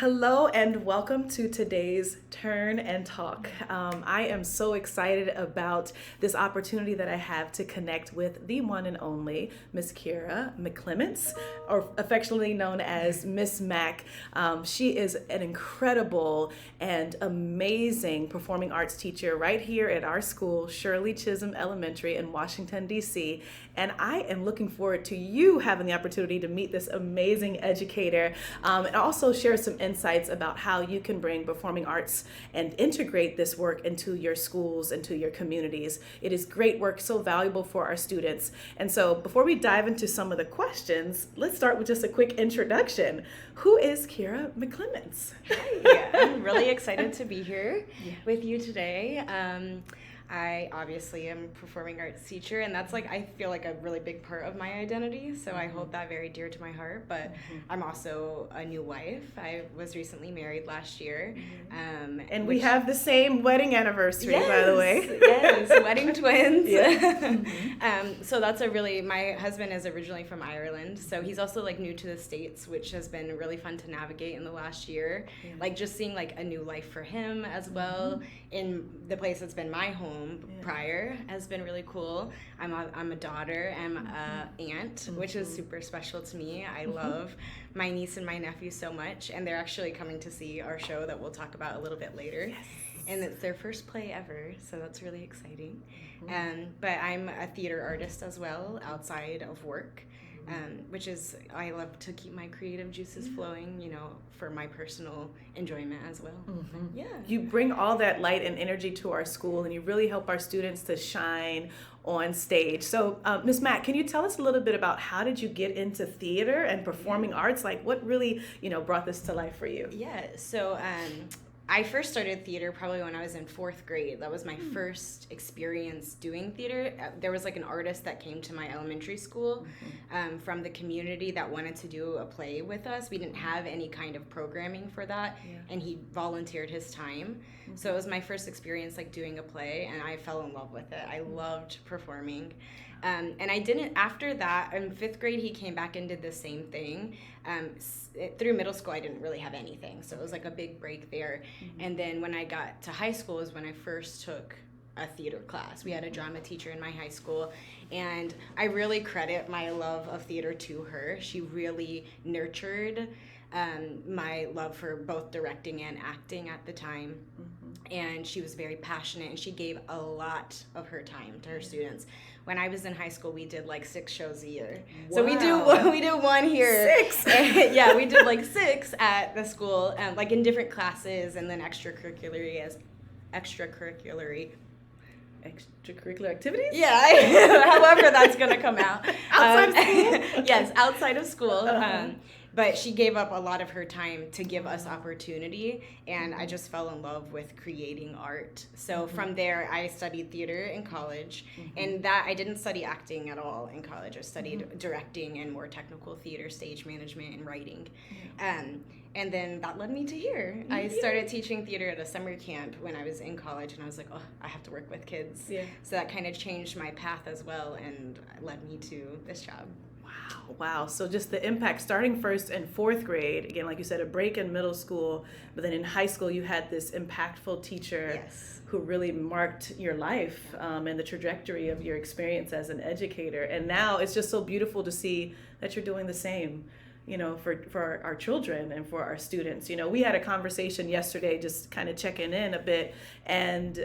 Hello and welcome to today's Turn and Talk. I am so excited about this opportunity that I have to connect with the one and only Miss Kira McClements, or affectionately known as Miss Mac. She is an incredible and amazing performing arts teacher right here at our school, Chisholm Elementary in Washington, D.C. And I am looking forward to you having the opportunity to meet this amazing educator and also share some insights about how you can bring performing arts and integrate this work into your schools, into your communities. It is great work, so valuable for our students. And so before we dive into some of the questions, let's start with just a quick introduction. Who is Kira McClements? Hi, I'm really excited to be here with you today. I obviously am a performing arts teacher, and that's I feel like a really big part of my identity, so I hold that very dear to my heart, but I'm also a new wife. I was recently married last year. And we have the same wedding anniversary, by the way. Yes, wedding twins. So that's my husband is originally from Ireland, so he's also new to the States, which has been really fun to navigate in the last year. Just seeing a new life for him as well in the place that's been my home prior has been really cool. I'm a daughter, I'm a aunt, which is super special to me. I love my niece and my nephew so much, and they're actually coming to see our show that we'll talk about a little bit later. Yes. And it's their first play ever, so that's really exciting. But I'm a theater artist as well outside of work. Which is, I love to keep my creative juices flowing, for my personal enjoyment as well. Yeah. You bring all that light and energy to our school, and you really help our students to shine on stage. So, Ms. Mack, can you tell us a little bit about how did you get into theater and performing arts? What really, brought this to life for you? Yeah, so I first started theater probably when I was in 4th grade. That was my first experience doing theater. There was an artist that came to my elementary school from the community that wanted to do a play with us. We didn't have any kind of programming for that, and he volunteered his time. So it was my first experience doing a play, and I fell in love with it. I loved performing. And I didn't, after that, in 5th grade, he came back and did the same thing. Through middle school, I didn't really have anything, so it was a big break there. And then when I got to high school is when I first took a theater class. We had a drama teacher in my high school, and I really credit my love of theater to her. She really nurtured my love for both directing and acting at the time. And she was very passionate, and she gave a lot of her time to her students. When I was in high school, we did 6 shows a year. Wow. So we do one here. 6? Yeah, we did 6 at the school, in different classes, and then extracurricular activities? Yeah, however that's going to come out. Outside of school? Yes, outside of school. But she gave up a lot of her time to give us opportunity, and I just fell in love with creating art. So from there, I studied theater in college, and that I didn't study acting at all in college. I studied directing and more technical theater, stage management, and writing. And then that led me to here. I started teaching theater at a summer camp when I was in college, and I was like, oh, I have to work with kids. Yeah. So that kind of changed my path as well and led me to this job. Wow. So just the impact starting first in 4th grade, again, like you said, a break in middle school, but then in high school you had this impactful teacher who really marked your life and the trajectory of your experience as an educator. And now it's just so beautiful to see that you're doing the same, for our children and for our students. We had a conversation yesterday, just kind of checking in a bit, and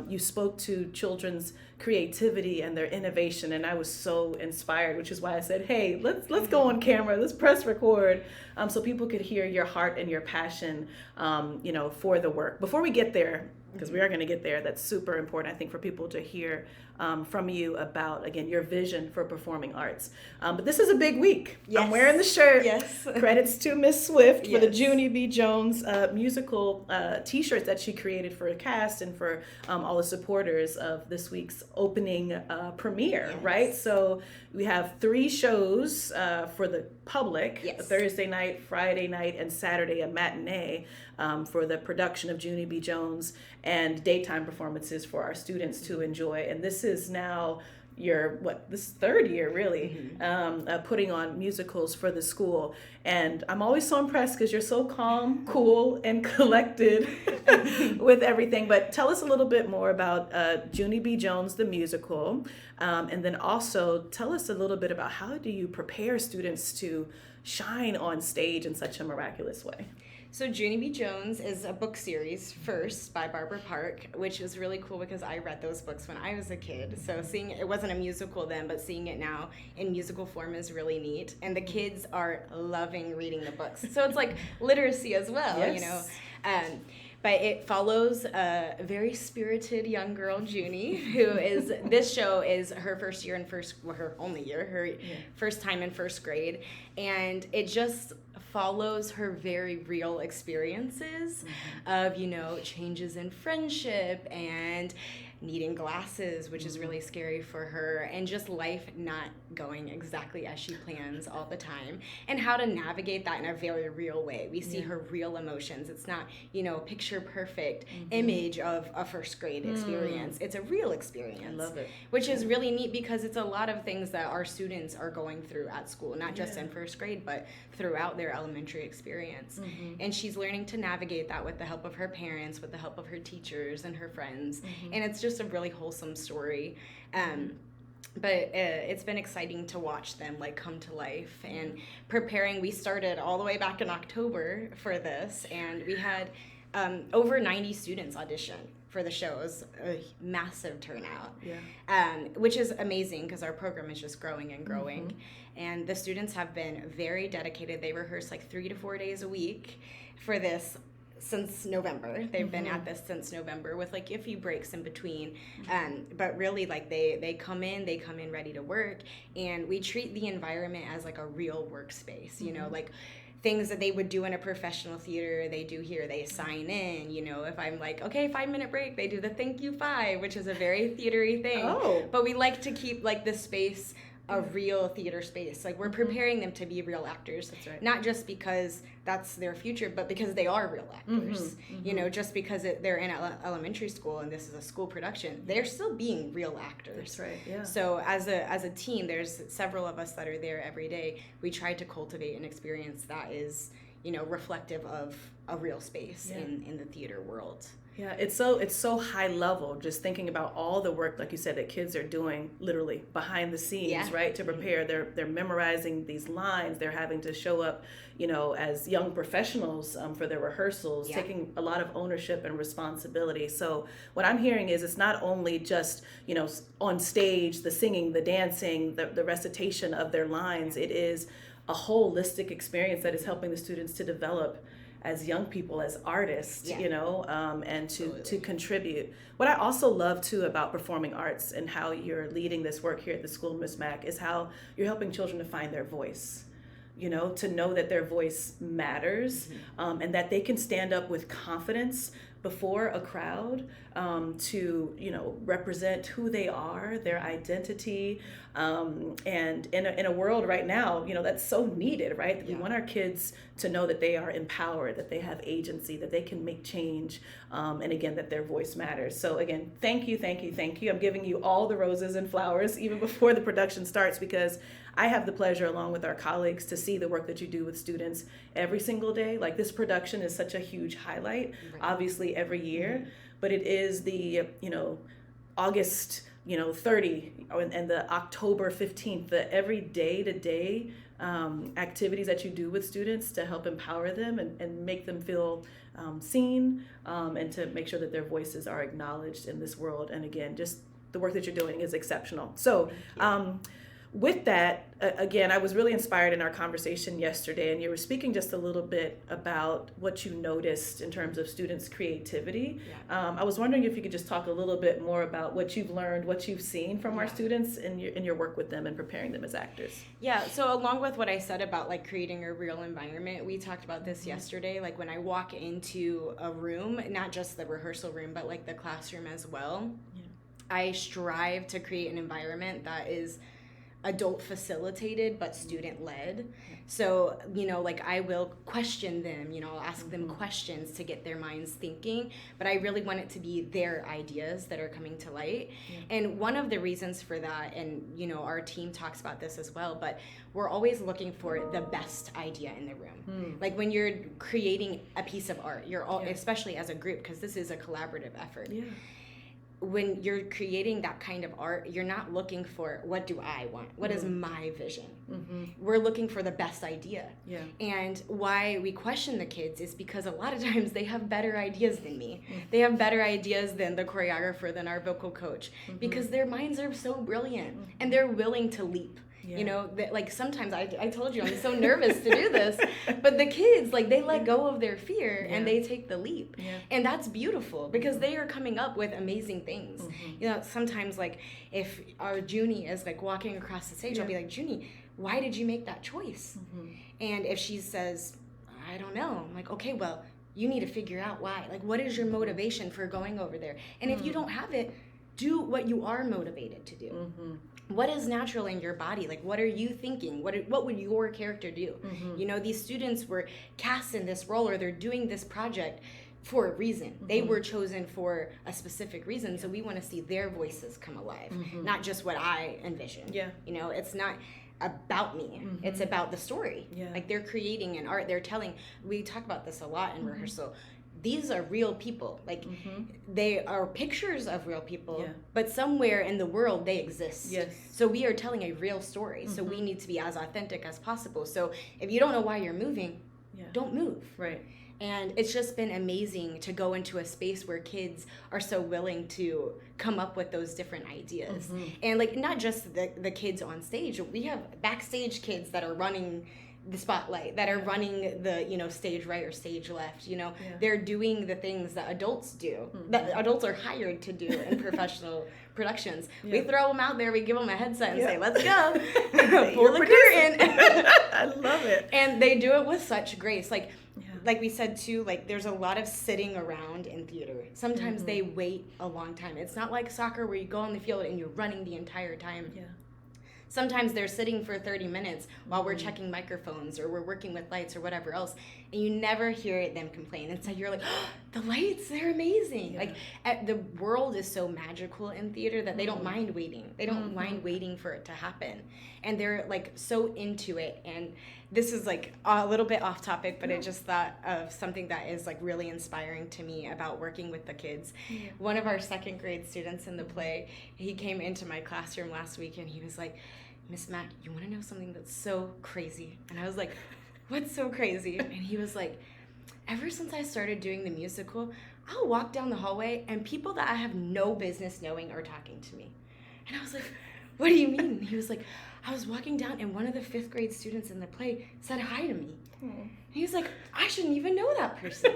you spoke to children's creativity and their innovation, and I was so inspired, which is why I said, hey, let's go on camera, let's press record, so people could hear your heart and your passion, for the work. Before we get there, because we are going to get there, that's super important, I think, for people to hear from you about, again, your vision for performing arts. But this is a big week. Yes. I'm wearing the shirt. Yes. Credits to Miss Swift for the Junie B Jones musical t-shirts that she created for the cast and for all the supporters of this week's opening premiere, right? So we have 3 shows for the public, Thursday night, Friday night, and Saturday, a matinee for the production of Junie B Jones, and daytime performances for our students to enjoy. And this is now this third year really, putting on musicals for the school. And I'm always so impressed because you're so calm, cool, and collected with everything. But tell us a little bit more about Junie B. Jones, the musical. And then also tell us a little bit about how do you prepare students to shine on stage in such a miraculous way? So Junie B. Jones is a book series first by Barbara Park, which is really cool because I read those books when I was a kid. So seeing it wasn't a musical then, but seeing it now in musical form is really neat. And the kids are loving reading the books. So it's like literacy as well, yes. you know. But it follows a very spirited young girl, Junie, this show is her first year in her only year, first time in first grade. And it just follows her very real experiences of, you know, changes in friendship and needing glasses, which is really scary for her, and just life not going exactly as she plans all the time, and how to navigate that in a very real way. We see her real emotions. It's not, you know, picture perfect image of a first grade experience. It's a real experience. I love it. Which is really neat because it's a lot of things that our students are going through at school, not just in first grade, but throughout their elementary experience. And she's learning to navigate that with the help of her parents, with the help of her teachers and her friends. And it's just a really wholesome story. But it's been exciting to watch them like come to life and preparing. We started all the way back in October for this, and we had over 90 students audition for the show. It was a massive turnout, which is amazing because our program is just growing and growing. And the students have been very dedicated. They rehearse like 3 to 4 days a week for this since November. They've been at this since November with like a few breaks in between. But really like they come in ready to work, and we treat the environment as like a real workspace, you know, like things that they would do in a professional theater, they do here. They sign in, you know, if I'm like, okay, 5-minute break, they do the thank you 5, which is a very theatery thing. But we like to keep like the space a real theater space. Like we're preparing them to be real actors. That's right. Not just because that's their future, but because they are real actors. You know, just because they're in elementary school and this is a school production, they're still being real actors. That's right. Yeah. So as a team, there's several of us that are there every day. We try to cultivate an experience that is, you know, reflective of a real space in the theater world. Yeah, it's so high level, just thinking about all the work, like you said, that kids are doing literally behind the scenes, right, to prepare. They're memorizing these lines. They're having to show up, you know, as young professionals for their rehearsals, taking a lot of ownership and responsibility. So what I'm hearing is it's not only just, you know, on stage, the singing, the dancing, the recitation of their lines. It is a holistic experience that is helping the students to develop as young people, as artists, you know, and to contribute. What I also love too about performing arts and how you're leading this work here at the school, Ms. Mack, is how you're helping children to find their voice. You know, to know that their voice matters, and that they can stand up with confidence before a crowd to, you know, represent who they are, their identity, and in a world right now, you know, that's so needed, right? We want our kids to know that they are empowered, that they have agency, that they can make change, and again, that their voice matters. So again, thank you. I'm giving you all the roses and flowers even before the production starts, because I have the pleasure, along with our colleagues, to see the work that you do with students every single day. Like, this production is such a huge highlight, obviously every year, but it is the, you know, August, you know, 30 and the October 15th, the every day-to-day activities that you do with students to help empower them and make them feel seen, and to make sure that their voices are acknowledged in this world. And again, just the work that you're doing is exceptional. So with that, again, I was really inspired in our conversation yesterday, and you were speaking just a little bit about what you noticed in terms of students' creativity. I was wondering if you could just talk a little bit more about what you've learned, what you've seen from our students in your work with them and preparing them as actors. Yeah, so along with what I said about like creating a real environment, we talked about this yesterday. Like when I walk into a room, not just the rehearsal room, but like the classroom as well, I strive to create an environment that is adult facilitated but student led. So, you know, like I will question them, you know, I'll ask them questions to get their minds thinking, but I really want it to be their ideas that are coming to light. And one of the reasons for that, and, you know, our team talks about this as well, but we're always looking for the best idea in the room. Like when you're creating a piece of art, you're all, especially as a group, because this is a collaborative effort. When you're creating that kind of art, you're not looking for what do I want? What is my vision? We're looking for the best idea. And why we question the kids is because a lot of times they have better ideas than me. They have better ideas than the choreographer, than our vocal coach, because their minds are so brilliant and they're willing to leap. You know, that, like sometimes I told you I'm so nervous to do this, but the kids, like they let go of their fear and they take the leap. And that's beautiful because they are coming up with amazing things. You know, sometimes like if our Junie is like walking across the stage, I'll be like, Junie, why did you make that choice? And if she says, I don't know, I'm like, okay, well, you need to figure out why. Like, what is your motivation for going over there? And if you don't have it, do what you are motivated to do. What is natural in your body? Like, what are you thinking? What would your character do? You know, these students were cast in this role, or they're doing this project for a reason. They were chosen for a specific reason, so we want to see their voices come alive, not just what I envisioned. You know, it's not about me. It's about the story. Like, they're creating an art, they're telling. We talk about this a lot in rehearsal. These are real people. Like, they are pictures of real people, but somewhere in the world they exist. So we are telling a real story. So we need to be as authentic as possible. So if you don't know why you're moving, don't move. And it's just been amazing to go into a space where kids are so willing to come up with those different ideas. And like, not just the kids on stage, we have backstage kids that are running the spotlight, that are running the, you know, stage right or stage left. You know, they're doing the things that adults do, that adults are hired to do in professional productions. We throw them out there, we give them a headset and say, let's go, pull the curtain. I love it. And they do it with such grace. Like we said too, like there's a lot of sitting around in theater. Sometimes they wait a long time. It's not like soccer where you go on the field and you're running the entire time. Sometimes they're sitting for 30 minutes while we're checking microphones or we're working with lights or whatever else, and you never hear them complain. Instead, you're like, oh, the lights, they're amazing. Like, the world is so magical in theater that they don't mind waiting. They don't mind waiting for it to happen. And they're, like, so into it. And this is, like, a little bit off topic, but I just thought of something that is, like, really inspiring to me about working with the kids. One of our second grade students in the play, he came into my classroom last week, and he was like, Miss Mac, you want to know something that's so crazy? And I was like, what's so crazy? And he was like, ever since I started doing the musical, I'll walk down the hallway and people that I have no business knowing are talking to me. And I was like, what do you mean? And he was like, I was walking down and one of the 5th grade students in the play said hi to me. And he was like, I shouldn't even know that person.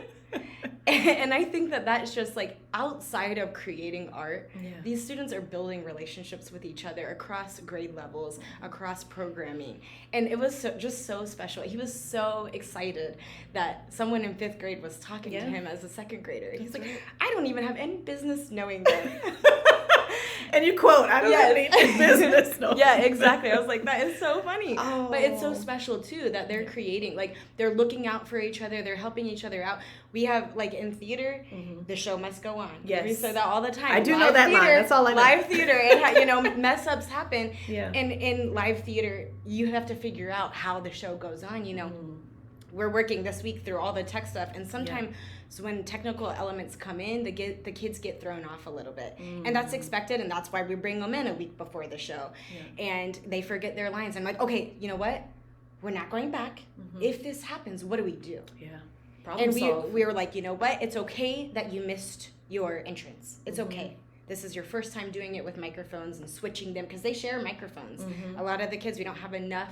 And I think that that's just like outside of creating art, these students are building relationships with each other across grade levels, across programming. And it was just so special. He was so excited that someone in 5th grade was talking to him as a 2nd grader. He's like, I don't even have any business knowing them. And you quote, I don't have any business. No. Yeah, exactly. I was like, that is so funny. But it's so special, too, that they're creating. Like, they're looking out for each other. They're helping each other out. We have, like, in theater, the show must go on. We say that all the time. I do know that line. That's all I know. Live theater, you know, mess-ups happen. And in live theater, you have to figure out how the show goes on, you know. We're working this week through all the tech stuff, and sometimes when technical elements come in, the kids get thrown off a little bit. And that's expected, and that's why we bring them in a week before the show. And they forget their lines. I'm like, okay, you know what? We're not going back. If this happens, what do we do? And we were like, you know what? It's okay that you missed your entrance. It's okay. This is your first time doing it with microphones and switching them, because they share microphones. A lot of the kids, we don't have enough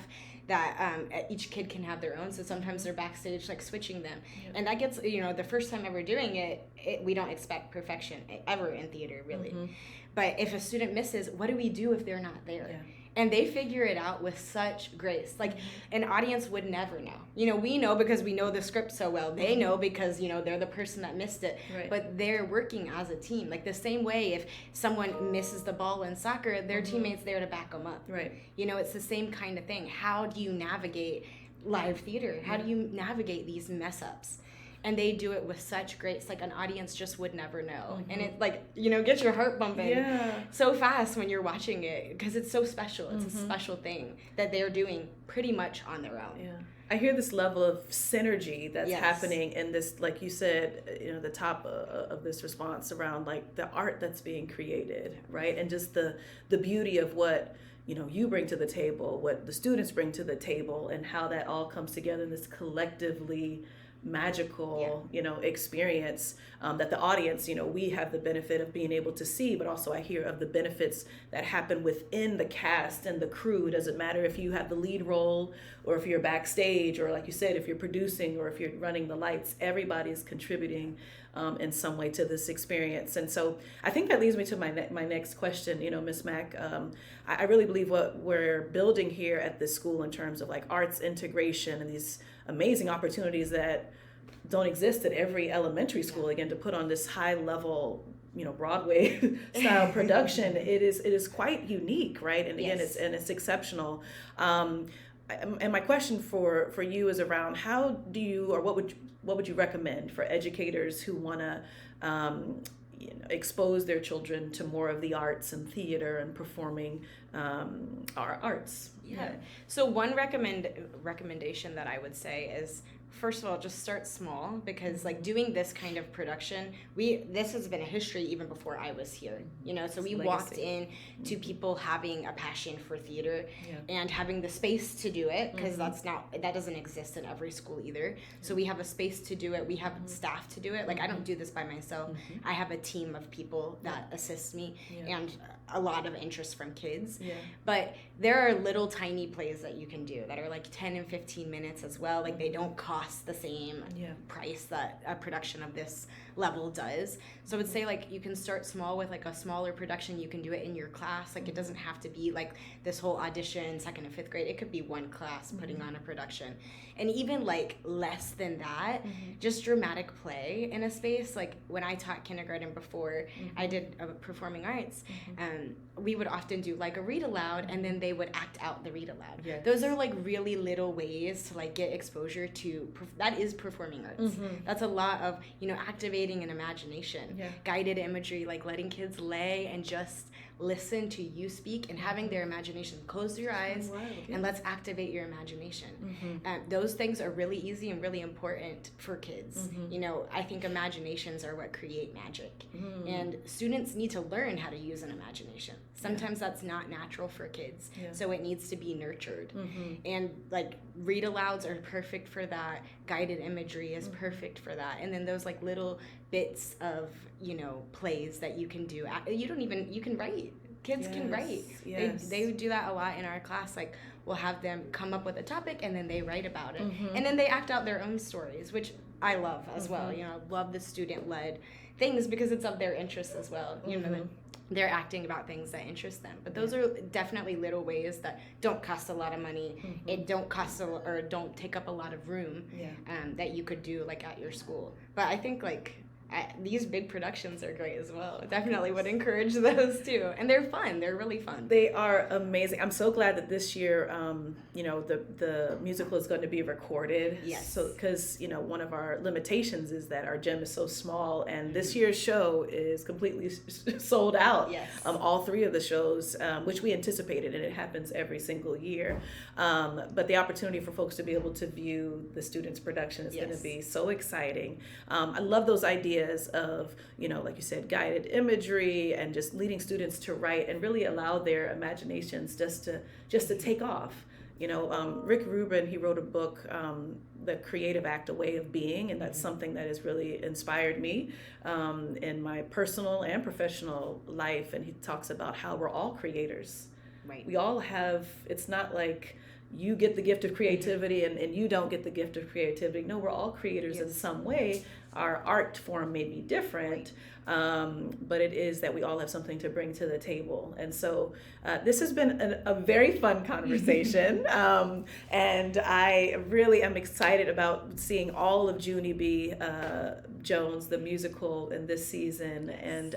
that each kid can have their own, so sometimes they're backstage like switching them. And that gets, you know, the first time ever doing it, we don't expect perfection ever in theater, really. But if a student misses, what do we do if they're not there? And they figure it out with such grace. Like, an audience would never know. You know, we know because we know the script so well. They know because, you know, they're the person that missed it. Right. But they're working as a team. Like, the same way if someone misses the ball in soccer, their teammates there to back them up. Right. You know, it's the same kind of thing. How do you navigate live theater? How do you navigate these mess ups? And they do it with such grace, like an audience just would never know. And it, like, you know, gets your heart bumping so fast when you're watching it, because it's so special. It's a special thing that they're doing pretty much on their own. Yeah. I hear this level of synergy that's happening in this, like you said, you know, the top of this response around like the art that's being created, right? And just the beauty of what, you know, you bring to the table, what the students bring to the table, and how that all comes together in this collectively magical, you know, experience that the audience, you know, we have the benefit of being able to see, but also I hear of the benefits that happen within the cast and the crew. It doesn't matter if you have the lead role or if you're backstage, or like you said, if you're producing or if you're running the lights, everybody's contributing in some way to this experience. And so I think that leads me to my next question, you know, Ms. Mack. I really believe what we're building here at this school in terms of like arts integration and these amazing opportunities that don't exist at every elementary school, again, to put on this high level, you know, Broadway style production, it is quite unique, right? And again, it's exceptional. And my question for you is around how do you, or what would you recommend for educators who want to you know, expose their children to more of the arts and theater and performing our arts? So one recommendation that I would say is, first of all, just start small, because like doing this kind of production, this has been a history even before I was here, you know, so we walked in to people having a passion for theater and having the space to do it, because that doesn't exist in every school either. So we have a space to do it, we have staff to do it. Like, I don't do this by myself. I have a team of people that assist me and a lot of interest from kids. But there are little tiny plays that you can do that are like 10 and 15 minutes as well. Like, they don't cost the same price that a production of this level does. So I would say, like, you can start small with like a smaller production. You can do it in your class. Like, it doesn't have to be like this whole audition 2nd and 5th grade. It could be one class putting on a production. And even like less than that, just dramatic play in a space. Like, when I taught kindergarten before I did performing arts, we would often do like a read aloud, and then they would act out the read aloud. Those are like really little ways to like get exposure to that is performing arts. That's a lot of, you know, activating an imagination, guided imagery, like letting kids lay and just listen to you speak and having their imagination. Close your eyes and let's activate your imagination. Those things are really easy and really important for kids. You know, I think imaginations are what create magic, and students need to learn how to use an imagination. Sometimes that's not natural for kids, so it needs to be nurtured. And like read alouds are perfect for that. Guided imagery is perfect for that. And then those like little bits of, you know, plays that you can do. You can write. Kids can write. They do that a lot in our class. Like, we'll have them come up with a topic and then they write about it. And then they act out their own stories, which I love as well. You know, I love the student-led things because it's of their interest as well. You know, they're acting about things that interest them. But those are definitely little ways that don't cost a lot of money. It don't cost or don't take up a lot of room that you could do like at your school. But I think like these big productions are great as well. Definitely would encourage those too. And they're fun. They're really fun. They are amazing. I'm so glad that this year, you know, the musical is going to be recorded. So, because, you know, one of our limitations is that our gym is so small, and this year's show is completely sold out. All 3 of the shows, which we anticipated, and it happens every single year. But the opportunity for folks to be able to view the students' production is going to be so exciting. I love those ideas of, you know, like you said, guided imagery and just leading students to write and really allow their imaginations just to take off. You know, Rick Rubin, he wrote a book, The Creative Act, A Way of Being, and that's something that has really inspired me in my personal and professional life. And he talks about how we're all creators. We all have, it's not like you get the gift of creativity and you don't get the gift of creativity. No, we're all creators in some way. our art form may be different, but it is that we all have something to bring to the table. And so this has been a very fun conversation, and I really am excited about seeing all of Junie B. Jones, the musical, in this season. And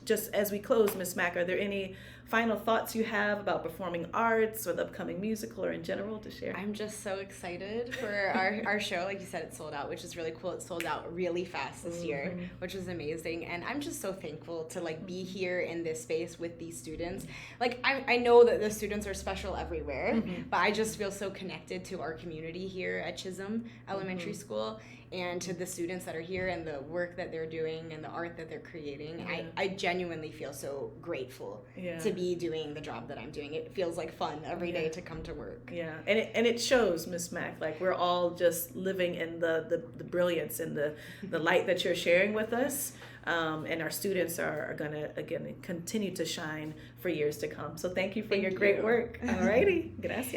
just as we close, Ms. Mack, are there any final thoughts you have about performing arts or the upcoming musical or in general to share? I'm just so excited for our show. Like you said, it sold out, which is really cool. It sold out really fast this year, which is amazing. And I'm just so thankful to like be here in this space with these students. Like I know that the students are special everywhere, but I just feel so connected to our community here at Chisholm Elementary School, and to the students that are here and the work that they're doing and the art that they're creating. Yeah. I genuinely feel so grateful to be doing the job that I'm doing. It feels like fun every day to come to work. Yeah, and it shows, Miss Mack. Like, we're all just living in the brilliance and the light that you're sharing with us. And our students are going to, again, continue to shine for years to come. So thank you for your great work. All righty. Gracias.